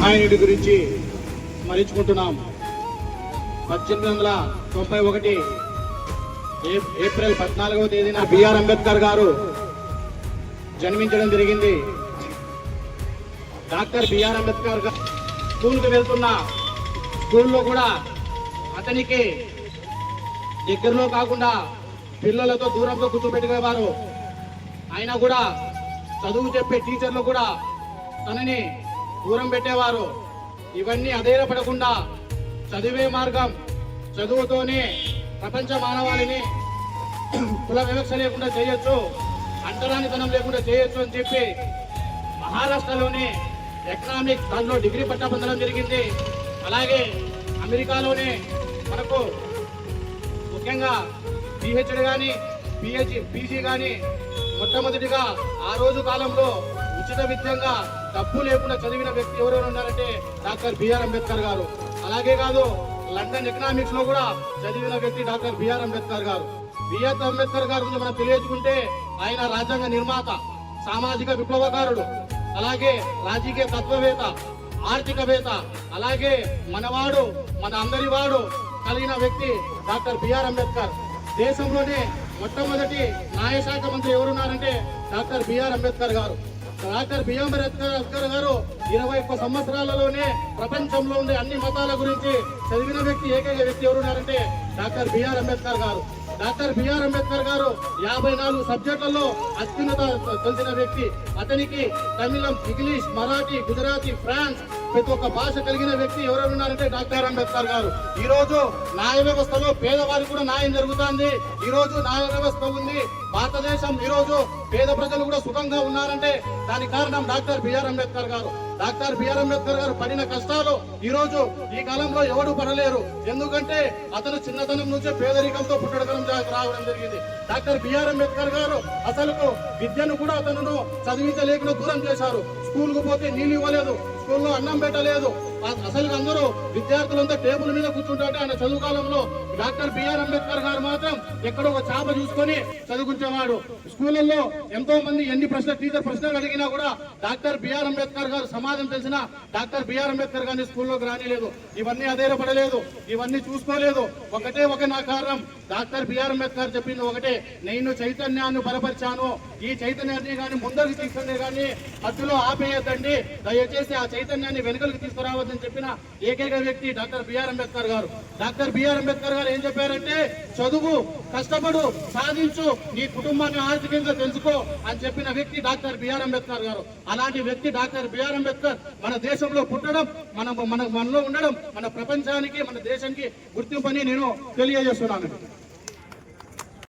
మహాయుడి గురించి స్మరించుకుంటున్నాం. 1891 ఏప్రిల్ 14వ తేదీన బిఆర్ అంబేద్కర్ గారు జన్మించడం జరిగింది. డాక్టర్ బిఆర్ అంబేద్కర్ గారు స్కూల్కి వెళ్తున్న స్కూల్లో కూడా అతనికి దగ్గరలో కాకుండా పిల్లలతో దూరంలో కూర్చోబెట్టుకునేవారు. అయినా కూడా చదువు చెప్పే టీచర్లు కూడా తనని దూరం పెట్టేవారు. ఇవన్నీ అధైర్యపడకుండా చదివే మార్గం, చదువుతోనే ప్రపంచ మానవాళిని కుల వివక్ష లేకుండా చేయొచ్చు, అంటరానితనం లేకుండా చేయొచ్చు అని చెప్పి మహారాష్ట్రలోనే ఎకనామిక్స్ దానిలో డిగ్రీ పట్టా పొందడం జరిగింది. అలాగే అమెరికాలోనే మనకు ముఖ్యంగా పిహెచ్డి కానీ పీజీ కానీ మొట్టమొదటిగా ఆ రోజు కాలంలో ఉచిత విద్యంగా డబ్బు లేకుండా చదివిన వ్యక్తి ఎవరెవరు ఉన్నారంటే డాక్టర్ బిఆర్ అంబేద్కర్ గారు. అలాగే కాదు, లండన్ ఎకనామిక్స్ లో కూడా చదివిన వ్యక్తి డాక్టర్ బిఆర్ అంబేద్కర్ గారు. బిఆర్ అంబేద్కర్ గారి గురించి మనం తెలియజుకుంటే ఆయన రాజ్యాంగ నిర్మాత, సామాజిక విప్లవకారుడు, అలాగే రాజకీయ తత్వవేత్త, ఆర్థికవేత్త, అలాగే మనవాడు, మన అందరి వాడు కలిగిన వ్యక్తి డాక్టర్ బిఆర్ అంబేద్కర్. దేశంలోనే మొట్టమొదటి న్యాయశాఖ మంత్రి ఎవరున్నారంటే డాక్టర్ బిఆర్ అంబేద్కర్ గారు. డాక్టర్ బిఆర్ అంబేద్కర్ గారు 21 సంవత్సరాలలోనే ప్రపంచంలో ఉండే అన్ని మతాల గురించి చదివిన వ్యక్తి, ఏకైక వ్యక్తి ఎవరున్నారంటే డాక్టర్ బిఆర్ అంబేద్కర్ గారు. డాక్టర్ బిఆర్ అంబేద్కర్ గారు 54 సబ్జెక్టులలో అత్యున్నత తెలిసిన వ్యక్తి. అతనికి తమిళం, ఇంగ్లీష్, మరాఠీ, గుజరాతీ, ఫ్రాన్స్ ప్రతి ఒక్క భాష కలిగిన వ్యక్తి ఎవరెవరున్నారంటే డాక్టర్ అంబేద్కర్ గారు. ఈ రోజు న్యాయ వ్యవస్థలో పేదవారికి కూడా న్యాయం జరుగుతుంది. ఈ రోజు న్యాయ వ్యవస్థ ఉంది. భారతదేశం ఈ రోజు పేద ప్రజలు కూడా సుఖంగా ఉన్నారంటే దానికి కారణం డాక్టర్ బిఆర్ అంబేద్కర్ గారు. డాక్టర్ బిఆర్ అంబేద్కర్ గారు పడిన కష్టాలు ఈ రోజు ఈ కాలంలో ఎవరు పడలేరు. ఎందుకంటే అతను చిన్నతనం నుంచే పేదరికంతో పుట్టడం రావడం జరిగింది. డాక్టర్ బిఆర్ అంబేద్కర్ గారు అసలుకు విద్యను కూడా అతను చదివించలేకుండా దూరం చేశారు. స్కూల్ కు పోతే నీళ్లు ఇవ్వలేదు, స్కూల్లో అన్నం పెట్టలేదు. అసలు అందరూ విద్యార్థులంతా టేబుల్ మీద కూర్చుంటే ఆయన చదువు కాలంలో డాక్టర్ బిఆర్ అంబేద్కర్ గారు మాత్రం ఎక్కడో ఒక చాప చూసుకొని చదువుకుంటేవాడు. స్కూళ్ళల్లో ఎంతో మంది ఎన్ని టీచర్ ప్రశ్నలు అడిగినా కూడా డాక్టర్ బిఆర్ అంబేద్కర్ గారు సమాధానం తెలిసిన డాక్టర్ బిఆర్ అంబేద్కర్ గారిని స్కూల్లోకి రానిలేదు. ఇవన్నీ అధైర్యపడలేదు, ఇవన్నీ చూసుకోలేదు. ఒక నా కారణం డాక్టర్ బిఆర్ అంబేద్కర్ చెప్పింది ఒకటే, నేను చైతన్యాన్ని బలపరిచాను, ఈ చైతన్యాన్ని కానీ ముందరికి తీసుకునే కానీ మధ్యలో ఆపేయద్దండి, దయచేసి ఆ చైతన్యాన్ని వెనుకలకు తీసుకురావద్దని చెప్పిన ఏకైక వ్యక్తి డాక్టర్ బిఆర్ అంబేద్కర్ గారు. డాక్టర్ బిఆర్ అంబేద్కర్ గారు ఏం చెప్పారంటే, చదువు, కష్టపడు, సాధించు, నీ కుటుంబాన్ని ఆర్థికంగా తెలుసుకో అని చెప్పిన వ్యక్తి డాక్టర్ బిఆర్ అంబేద్కర్ గారు. అలాంటి వ్యక్తి డాక్టర్ బిఆర్ అంబేద్కర్ మన దేశంలో పుట్టడం, మనలో ఉండడం మన ప్రపంచానికి, మన దేశానికి గుర్తింపని నేను తెలియజేస్తున్నాను.